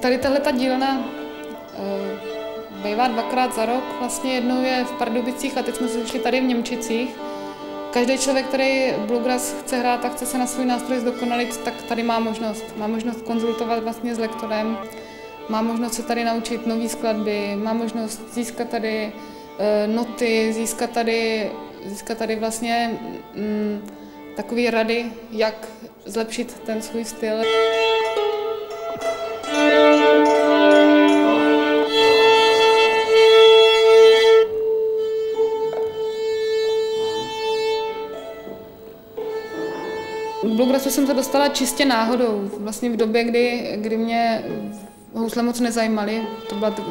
Tady tahleta dílna bývá dvakrát za rok. Vlastně jednou je v Pardubicích a teď jsme se sešli tady v Němčicích. Každý člověk, který bluegrass chce hrát a chce se na svůj nástroj zdokonalit, tak tady má možnost. Má možnost konzultovat vlastně s lektorem, má možnost se tady naučit nové skladby, má možnost získat tady noty, získat tady vlastně takové rady, jak zlepšit ten svůj styl. K bluegrassu jsem se dostala čistě náhodou. Vlastně v době, kdy mě housle moc nezajímaly.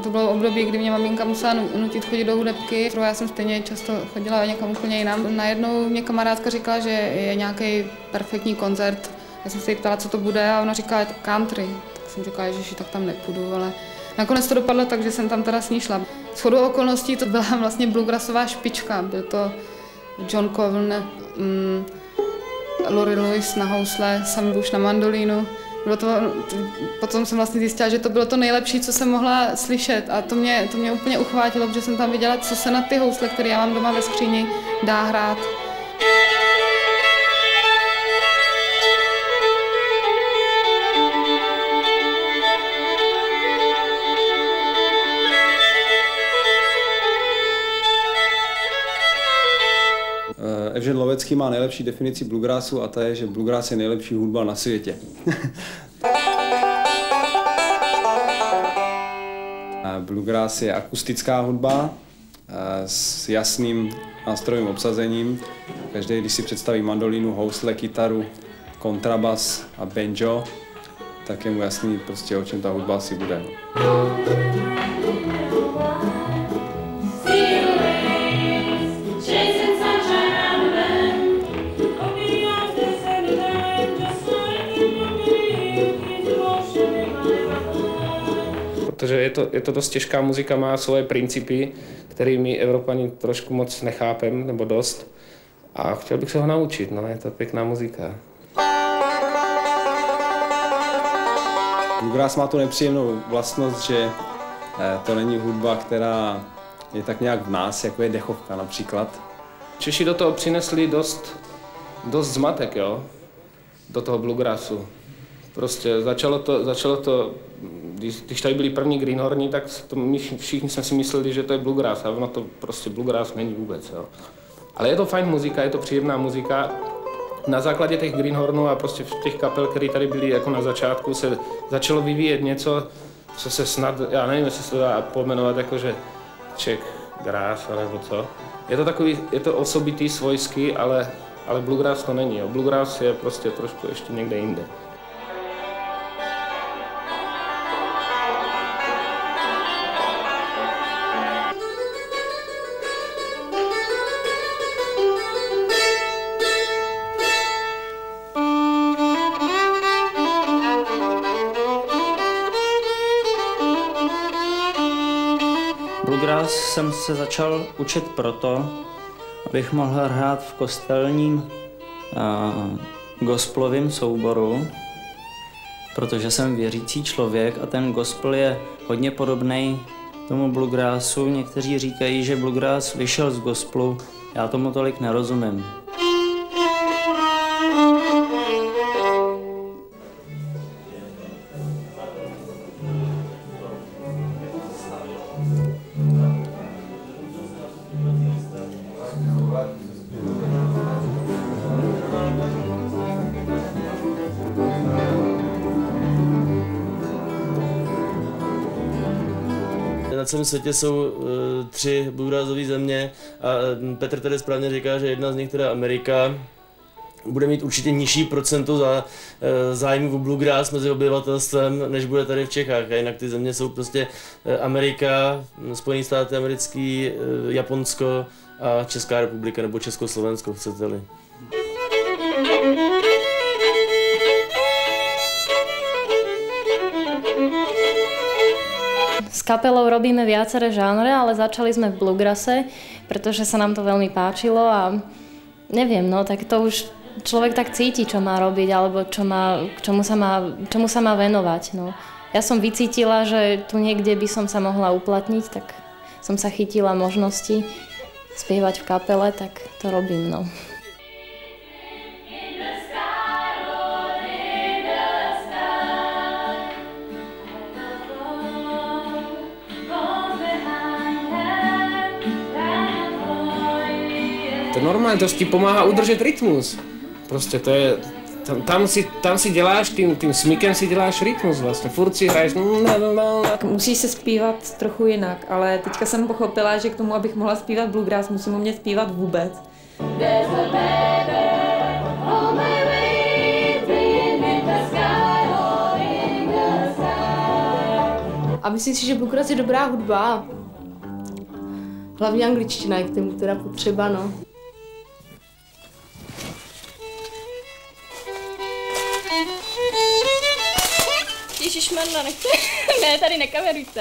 To bylo období, kdy mě maminka musela nutit chodit do hudebky. Já jsem stejně často chodila někam úplně jinam. Najednou mě kamarádka říkala, že je nějaký perfektní koncert. Já jsem se jí ptala, co to bude, a ona říkala, je to country. Tak jsem říkala, že tak tam nepůjdu, ale nakonec to dopadlo tak, že jsem tam teda s ní šla. Shodou okolností to byla vlastně bluegrassová špička. Byl to John Colvin, Lori Lewis na housle, Sam Bush na mandolínu. Potom jsem vlastně zjistila, že to bylo to nejlepší, co jsem mohla slyšet, a to mě úplně uchvátilo, protože jsem tam viděla, co se na ty housle, které já mám doma ve skříni, dá hrát. Evžen Lovecký má nejlepší definici bluegrassu, a ta je, že bluegrass je nejlepší hudba na světě. Bluegrass je akustická hudba s jasným nástrojovým obsazením. Každý, když si představí mandolínu, housle, kytaru, kontrabas a banjo, tak je mu jasný, prostě, o čem ta hudba asi bude. Protože je to dost těžká muzika, má svoje principy, které my Evropani trošku moc nechápeme, nebo dost. A chtěl bych se ho naučit, no, je to pěkná muzika. Bluegrass má tu nepříjemnou vlastnost, že to není hudba, která je tak nějak v nás, jako je dechovka například. Češi do toho přinesli dost zmatek, jo, do toho bluegrassu. Prostě začalo to, když tady byli první greenhorni, tak my všichni jsme si mysleli, že to je bluegrass, a ono to prostě bluegrass není vůbec, jo. Ale je to fajn muzika, je to příjemná muzika. Na základě těch greenhornů a prostě těch kapel, které tady byly jako na začátku, se začalo vyvíjet něco, co se snad, já nevím, jestli se to dá pojmenovat jako, že Czech grass, nebo co. Je to osobitý, svojský, ale bluegrass to není, jo. Bluegrass je prostě trošku ještě někde jinde. Bluegrass jsem se začal učit proto, abych mohl hrát v kostelním gospelovém souboru, protože jsem věřící člověk a ten gospel je hodně podobný tomu bluegrassu. Někteří říkají, že bluegrass vyšel z gospelu, já tomu tolik nerozumím. Na celém světě jsou 3 bluegrassové země a Petr tady správně říká, že jedna z nich, teda Amerika, bude mít určitě nižší procento zájmu o bluegrass mezi obyvatelstvem, než bude tady v Čechách. A jinak ty země jsou prostě Amerika, Spojené státy americké, Japonsko a Česká republika, nebo Československo, chcete-li. S kapelou robíme viaceré žánre, ale začali sme v bluegrasse, pretože sa nám to veľmi páčilo a neviem, no tak to už človek tak cíti, čo má robiť alebo čomu sa má venovať. No. ja som vycítila, že tu niekde by som sa mohla uplatniť, tak som sa chytila možnosti spievať v kapele, tak to robím, no. To normálně, to ti pomáhá udržet rytmus. Prostě to je, tam si děláš, tím smykem si děláš rytmus vlastně, furt si hraješ. Musí se zpívat trochu jinak, ale teďka jsem pochopila, že k tomu, abych mohla zpívat bluegrass, musím umět zpívat vůbec. A myslím si, že bluegrass je dobrá hudba. Hlavně angličtina je k tomu teda potřeba, no. Ježišmarna, ne, tady nekamerujte.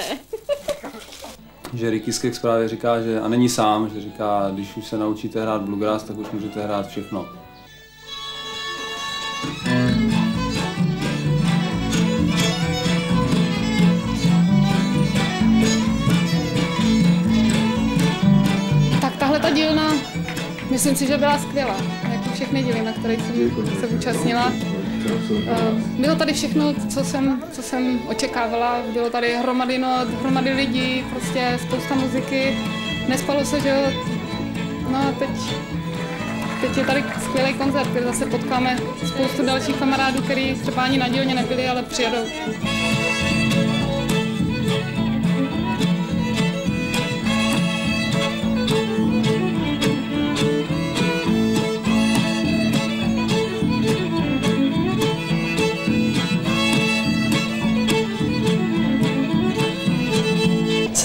Že Ricky Skaggs právě říká, že, a není sám, že říká, když už se naučíte hrát bluegrass, tak už můžete hrát všechno. Tak tahle ta dílna, myslím si, že byla skvělá, jako všechny díly, na kterých jsem se účastnila. Bylo tady všechno, co jsem očekávala, bylo tady hromady lidí, prostě spousta muziky, nespalo se, že jo, no a teď je tady skvělý koncert, kde zase potkáme spoustu dalších kamarádů, kteří třeba ani na dílně nebyli, ale přijedou.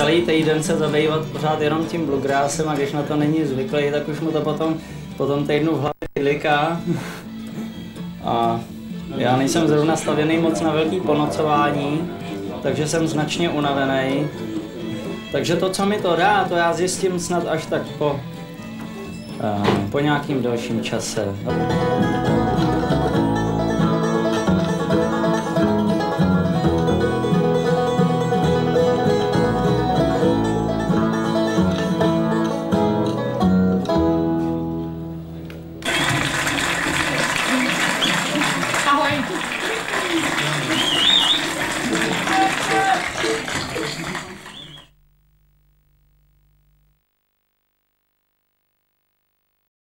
Celý týden se zabývat pořád jenom tím bluegrassem a když na to není zvyklý, tak už mu to po tom týdnu v hlavě kliká. A já nejsem zrovna stavěný moc na velký ponocování, takže jsem značně unavený. Takže to, co mi to dá, to já zjistím snad až tak po nějakým delším čase.